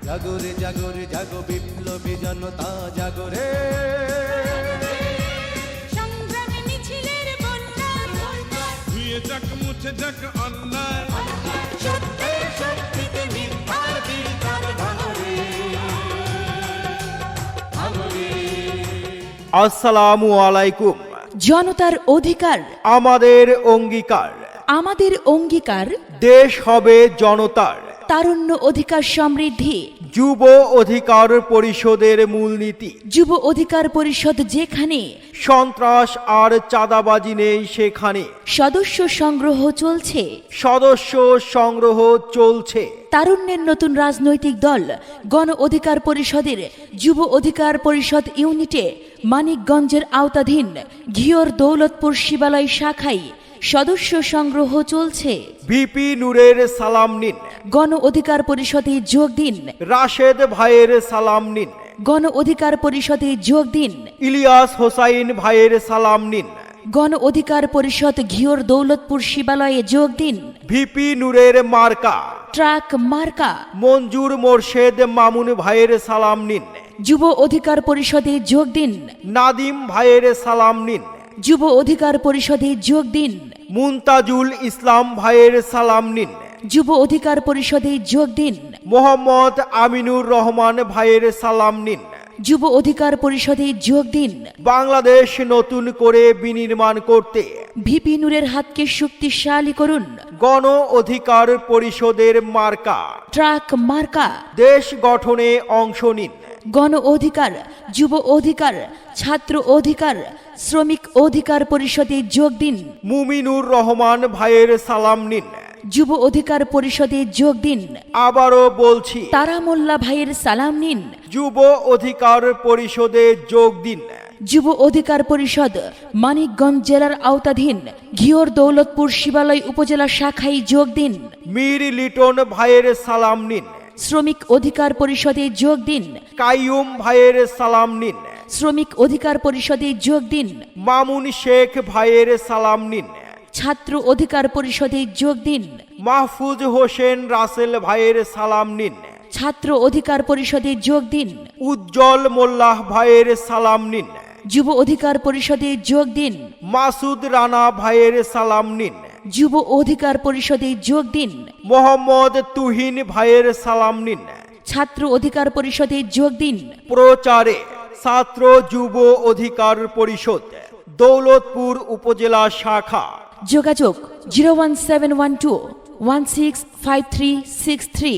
জাগরে জাগরে জাগো বিপ্লবী জনতা জাগরে, সংগ্রামী মিছিলের বন্যা ধুয়ে যাক মুছে যাক অন্যায়, সত্যের শক্তিতে মিথ্যার বিকার ভাঙরে ভাঙরে। আসসালামু আলাইকুম। জনতার অধিকার আমাদের অঙ্গীকার, আমাদের অঙ্গীকার, দেশ হবে জনতার। তারুণ্য অধিকার সমৃদ্ধি, যুব অধিকার পরিষদের মূলনীতি। যুব অধিকার পরিষদ যেখানে, সন্ত্রাস আর চাঁদাবাজি নেই সেখানে। সদস্য সংগ্রহ চলছে, সদস্য সংগ্রহ চলছে। তারুণ্যের নতুন রাজনৈতিক দল গণ অধিকার পরিষদের যুব অধিকার পরিষদ ইউনিটে মানিকগঞ্জের আওতাধীন ঘিওর দৌলতপুর শিবালয় শাখায় সদস্য সংগ্রহ চলছে। ভিপি নূরের সালাম নিন, গণ অধিকার পরিষদে যোগ দিন, রাশেদ ভাইয়ের সালাম নিন, গণ অধিকার পরিষদে যোগ দিন, ইলিয়াস হোসাইন ভাইয়ের সালাম নিন। গণ অধিকার পরিষদ ঘিওর দৌলতপুর শিবালয়ে যোগ দিন। ভিপি নূরের মার্কা ট্রাক মার্কা, মঞ্জুর মোর্শেদ মামুন ভাইয়ের সালাম নিন, যুব অধিকার পরিষদে যোগ দিন, নাদিম ভাইয়ের সালাম নিন, যুব অধিকার পরিষদে যোগ দিন, মুনতাজুল ইসলাম ভাইয়ের সালাম নিন, যুব অধিকার পরিষদে যোগ দিন, মোহাম্মদ আমিনুর রহমান ভাইয়ের সালাম নিন। যুব অধিকার পরিষদে যোগ দিন। বাংলাদেশ নতুন করে বিনির্মাণ করতে ভিপি নূরের হাতকে শক্তিশালী করুন। গণ অধিকার পরিষদের মার্কা ট্রাক মার্কা, দেশ গঠনে অংশ নিন। গণ অধিকার, যুব অধিকার, ছাত্র অধিকার, শ্রমিক অধিকার পরিষদে যোগ দিন। মুমিনুর রহমান ভাইয়ের সালাম নিন। যুব অধিকার পরিষদে যোগ দিন। আবারও বলছি, তারা মোল্লা ভাইয়ের সালাম নিন। যুব অধিকার পরিষদে যোগ দিন। যুব অধিকার পরিষদ মানিকগঞ্জ জেলার আওতাধীন ঘিওর দৌলতপুর শিবালয় উপজেলা শাখায় যোগ দিন। মীর লিটন ভাইয়ের সালাম নিন। শ্রমিক অধিকার পরিষদে যোগ দিন। কাইয়ুম ভাইয়ের সালাম নিন। শ্রমিক অধিকার পরিষদে যোগ দিন। মামুন শেখ ভাইয়ের সালাম নিন। ছাত্র অধিকার পরিষদে যোগ দিন। মাহফুজ হোসেন রাসেল ভাইয়ের সালাম নিন। ছাত্র অধিকার পরিষদে যোগ দিন। উজ্জ্বল মোল্লাহ ভাইয়ের সালাম নিন। যুব অধিকার পরিষদে যোগ দিন। মাসুদ রানা ভাইয়ের সালাম নিন। যুব অধিকার পরিষদে যোগ দিন। মোহাম্মদ তুহিন ভাইয়ের সালাম নিন। ছাত্র অধিকার পরিষদে যোগ দিন। প্রচারে ছাত্র যুব অধিকার পরিষদ দৌলতপুর উপজেলা শাখা। যোগাযোগ 01712 165363।